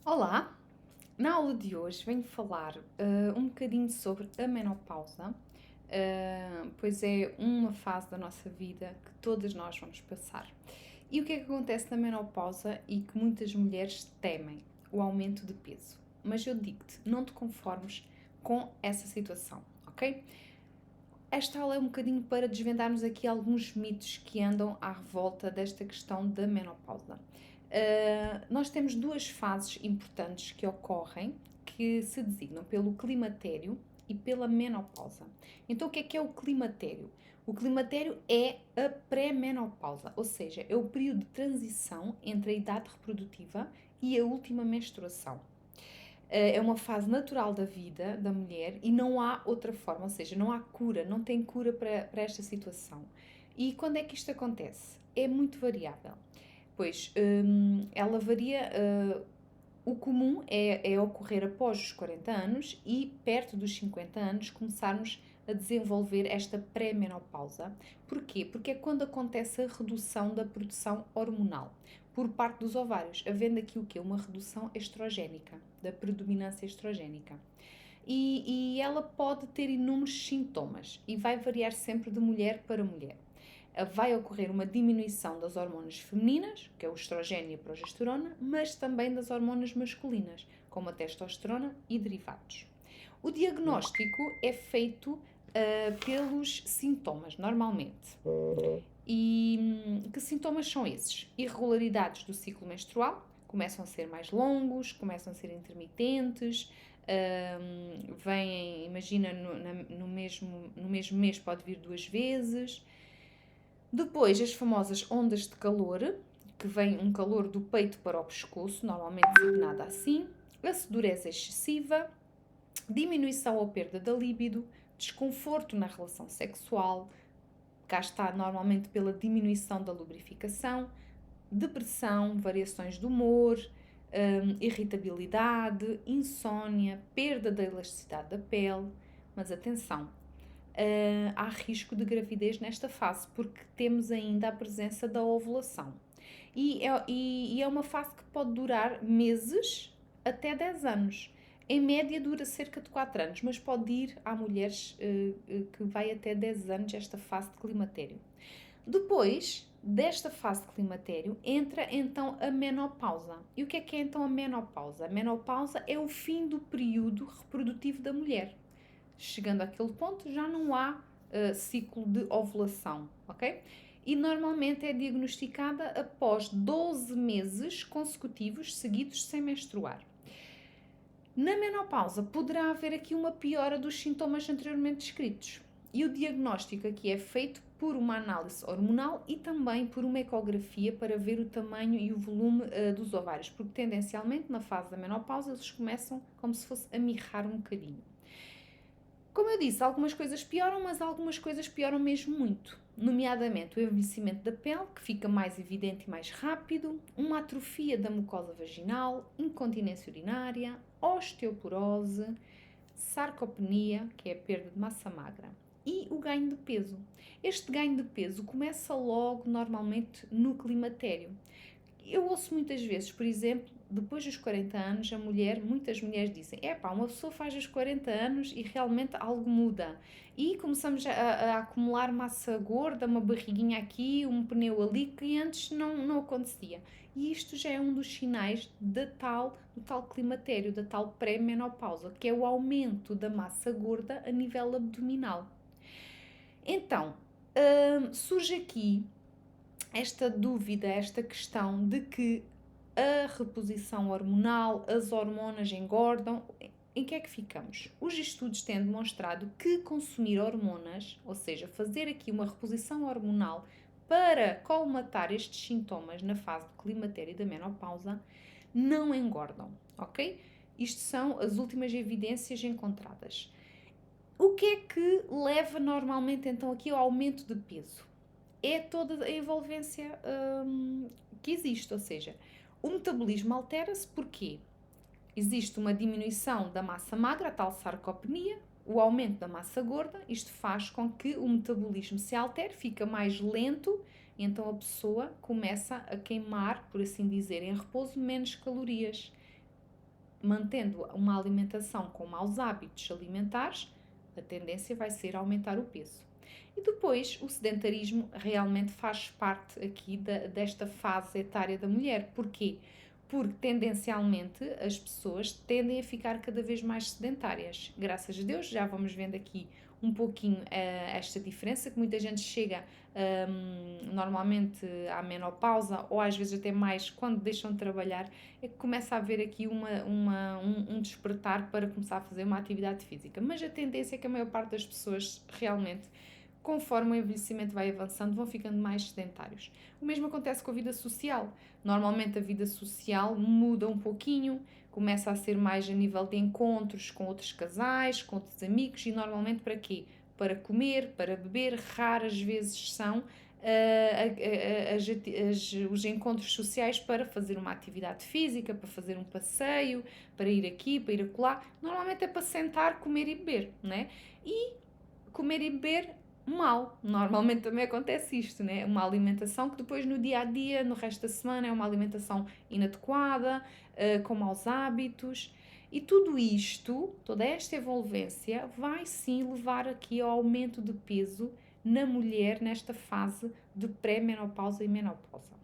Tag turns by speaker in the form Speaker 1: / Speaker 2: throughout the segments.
Speaker 1: Olá! Na aula de hoje venho falar um bocadinho sobre a menopausa, pois é uma fase da nossa vida que todas nós vamos passar. E o que é que acontece na menopausa e que muitas mulheres temem? O aumento de peso. Mas eu digo-te, não te conformes com essa situação, ok? Esta aula é um bocadinho para desvendarmos aqui alguns mitos que andam à revolta desta questão da menopausa. Nós temos duas fases importantes que ocorrem, que se designam pelo climatério e pela menopausa. Então, o que é o climatério? O climatério é a pré-menopausa, ou seja, é o período de transição entre a idade reprodutiva e a última menstruação. É uma fase natural da vida da mulher e não há outra forma, ou seja, não há cura, não tem cura para esta situação. E quando é que isto acontece? É muito variável, pois ela varia. O comum é ocorrer após os 40 anos e perto dos 50 anos começarmos a desenvolver esta pré-menopausa. Porquê? Porque é quando acontece a redução da produção hormonal por parte dos ovários, havendo aqui o quê? Uma redução estrogénica, da predominância estrogénica. E ela pode ter inúmeros sintomas e vai variar sempre de mulher para mulher. Vai ocorrer uma diminuição das hormonas femininas, que é o estrogênio e a progesterona, mas também das hormonas masculinas, como a testosterona e derivados. O diagnóstico é feito pelos sintomas, normalmente. E que sintomas são esses? Irregularidades do ciclo menstrual, começam a ser mais longos, começam a ser intermitentes, vêm, imagina, no mesmo mês pode vir 2 vezes. Depois, as famosas ondas de calor, que vem um calor do peito para o pescoço, normalmente designada assim, a sudorese excessiva, diminuição ou perda da libido, desconforto na relação sexual, cá está normalmente pela diminuição da lubrificação, depressão, variações de humor, irritabilidade, insônia, perda da elasticidade da pele. Mas atenção, há risco de gravidez nesta fase, porque temos ainda a presença da ovulação. E é uma fase que pode durar meses até 10 anos. Em média dura cerca de 4 anos, mas pode ir, há mulheres que vai até 10 anos esta fase de climatério. Depois desta fase de climatério entra então a menopausa. E o que é então a menopausa? A menopausa é o fim do período reprodutivo da mulher. Chegando àquele ponto já não há ciclo de ovulação, ok? E normalmente é diagnosticada após 12 meses consecutivos seguidos sem menstruar. Na menopausa poderá haver aqui uma piora dos sintomas anteriormente descritos. E o diagnóstico aqui é feito por uma análise hormonal e também por uma ecografia para ver o tamanho e o volume dos ovários, porque tendencialmente na fase da menopausa eles começam como se fosse a mirrar um bocadinho. Como eu disse, algumas coisas pioram, mas algumas coisas pioram mesmo muito. Nomeadamente o envelhecimento da pele, que fica mais evidente e mais rápido, uma atrofia da mucosa vaginal, incontinência urinária, osteoporose, sarcopenia, que é a perda de massa magra, e o ganho de peso. Este ganho de peso começa logo, normalmente, no climatério. Eu ouço muitas vezes, por exemplo, depois dos 40 anos, muitas mulheres dizem: epá, uma pessoa faz os 40 anos e realmente algo muda. E começamos a acumular massa gorda, uma barriguinha aqui, um pneu ali, que antes não acontecia. E isto já é um dos sinais do tal climatério, da tal pré-menopausa, que é o aumento da massa gorda a nível abdominal. Então, surge aqui esta dúvida, esta questão de que a reposição hormonal, as hormonas engordam. Em que é que ficamos? Os estudos têm demonstrado que consumir hormonas, ou seja, fazer aqui uma reposição hormonal para colmatar estes sintomas na fase do climatério e da menopausa, não engordam, ok? Isto são as últimas evidências encontradas. O que é que leva normalmente então aqui ao aumento de peso? É toda a envolvência que existe, ou seja, o metabolismo altera-se porque existe uma diminuição da massa magra, a tal sarcopenia, o aumento da massa gorda, isto faz com que o metabolismo se altere, fica mais lento, e então a pessoa começa a queimar, por assim dizer, em repouso, menos calorias. mantendo uma alimentação com maus hábitos alimentares, a tendência vai ser aumentar o peso. E depois, o sedentarismo realmente faz parte aqui desta fase etária da mulher. Porquê? Porque tendencialmente as pessoas tendem a ficar cada vez mais sedentárias. Graças a Deus, já vamos vendo aqui um pouquinho esta diferença, que muita gente chega normalmente à menopausa, ou às vezes até mais quando deixam de trabalhar, é que começa a haver aqui um despertar para começar a fazer uma atividade física. Mas a tendência é que a maior parte das pessoas realmente, conforme o envelhecimento vai avançando, vão ficando mais sedentários. O mesmo acontece com a vida social. Normalmente a vida social muda um pouquinho, começa a ser mais a nível de encontros com outros casais, com outros amigos, e normalmente para quê? Para comer, para beber, raras vezes são os encontros sociais para fazer uma atividade física, para fazer um passeio, para ir aqui, para ir acolá. Normalmente é para sentar, comer e beber, né? E comer e beber mal. Normalmente também acontece isto, né? Uma alimentação que depois no dia a dia, no resto da semana, é uma alimentação inadequada, com maus hábitos. E tudo isto, toda esta envolvência, vai sim levar aqui ao aumento de peso na mulher nesta fase de pré-menopausa e menopausa.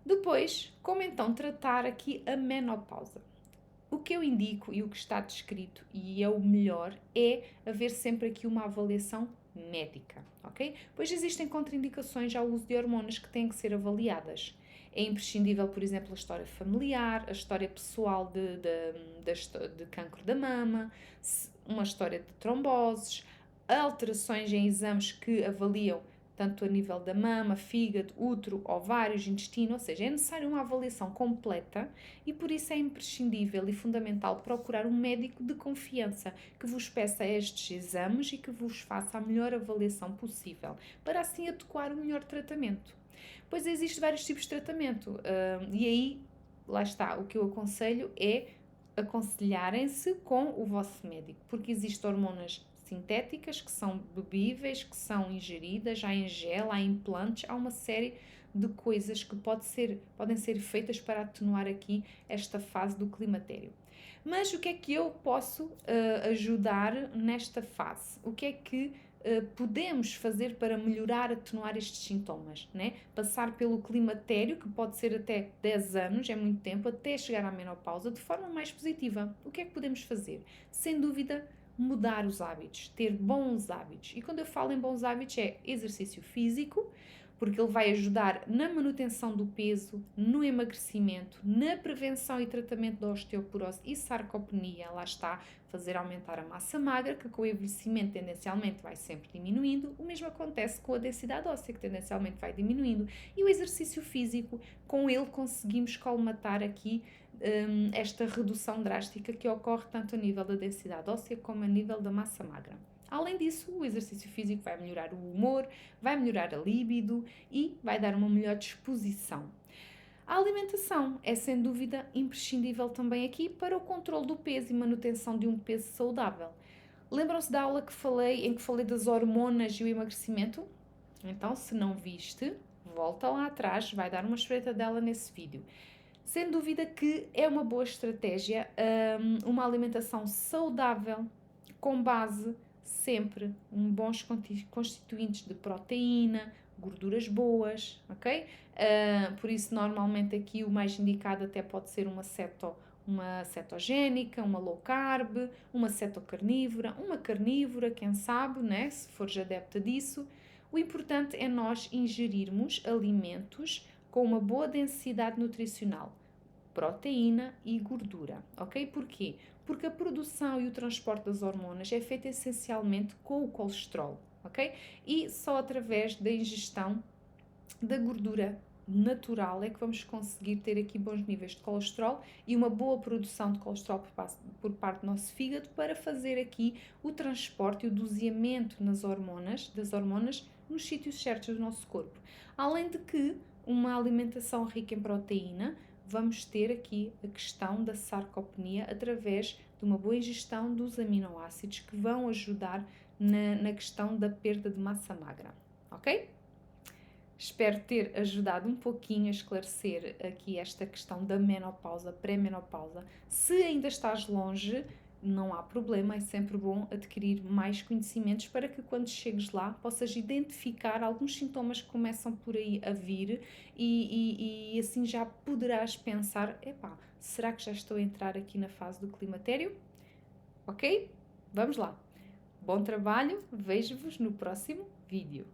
Speaker 1: Depois, como então tratar aqui a menopausa? O que eu indico e o que está descrito, e é o melhor, é haver sempre aqui uma avaliação médica, ok? Pois existem contraindicações ao uso de hormonas que têm que ser avaliadas. É imprescindível, por exemplo, a história familiar, a história pessoal de cancro da mama, uma história de tromboses, alterações em exames que avaliam tanto a nível da mama, fígado, útero, ovários, intestino, ou seja, é necessário uma avaliação completa e por isso é imprescindível e fundamental procurar um médico de confiança que vos peça estes exames e que vos faça a melhor avaliação possível, para assim adequar o melhor tratamento. Pois existem vários tipos de tratamento e aí, lá está, o que eu aconselho é aconselharem-se com o vosso médico, porque existem hormonas sintéticas que são bebíveis, que são ingeridas, há em gel, há implantes, há uma série de coisas que podem ser feitas para atenuar aqui esta fase do climatério. Mas o que é que eu posso ajudar nesta fase? O que é que podemos fazer para melhorar, atenuar estes sintomas, né? Passar pelo climatério, que pode ser até 10 anos, é muito tempo, até chegar à menopausa, de forma mais positiva. O que é que podemos fazer? Sem dúvida, mudar os hábitos, ter bons hábitos. E quando eu falo em bons hábitos é exercício físico, porque ele vai ajudar na manutenção do peso, no emagrecimento, na prevenção e tratamento da osteoporose e sarcopenia, lá está, fazer aumentar a massa magra, que com o envelhecimento tendencialmente vai sempre diminuindo. O mesmo acontece com a densidade óssea, que tendencialmente vai diminuindo. E o exercício físico, com ele conseguimos colmatar aqui esta redução drástica que ocorre tanto a nível da densidade óssea como a nível da massa magra. Além disso, o exercício físico vai melhorar o humor, vai melhorar a libido e vai dar uma melhor disposição. A alimentação é sem dúvida imprescindível também aqui para o controle do peso e manutenção de um peso saudável. Lembram-se da aula em que falei das hormonas e o emagrecimento? Então, se não viste, volta lá atrás, vai dar uma espreita dela nesse vídeo. Sem dúvida que é uma boa estratégia uma alimentação saudável, com base sempre em bons constituintes de proteína, gorduras boas, ok? Por isso, normalmente aqui o mais indicado até pode ser uma cetogénica, uma low carb, uma cetocarnívora, uma carnívora, quem sabe, né? Se fores adepta disso. O importante é nós ingerirmos alimentos com uma boa densidade nutricional, proteína e gordura, ok? Porquê? Porque a produção e o transporte das hormonas é feito essencialmente com o colesterol, ok? E só através da ingestão da gordura natural é que vamos conseguir ter aqui bons níveis de colesterol e uma boa produção de colesterol por parte do nosso fígado para fazer aqui o transporte e o doseamento das hormonas nos sítios certos do nosso corpo. Além de que uma alimentação rica em proteína, vamos ter aqui a questão da sarcopenia através de uma boa ingestão dos aminoácidos que vão ajudar na questão da perda de massa magra, ok? Espero ter ajudado um pouquinho a esclarecer aqui esta questão da menopausa, pré-menopausa. Se ainda estás longe, não há problema, é sempre bom adquirir mais conhecimentos para que quando chegues lá possas identificar alguns sintomas que começam por aí a vir e assim já poderás pensar, epá, será que já estou a entrar aqui na fase do climatério? Ok? Vamos lá. Bom trabalho, vejo-vos no próximo vídeo.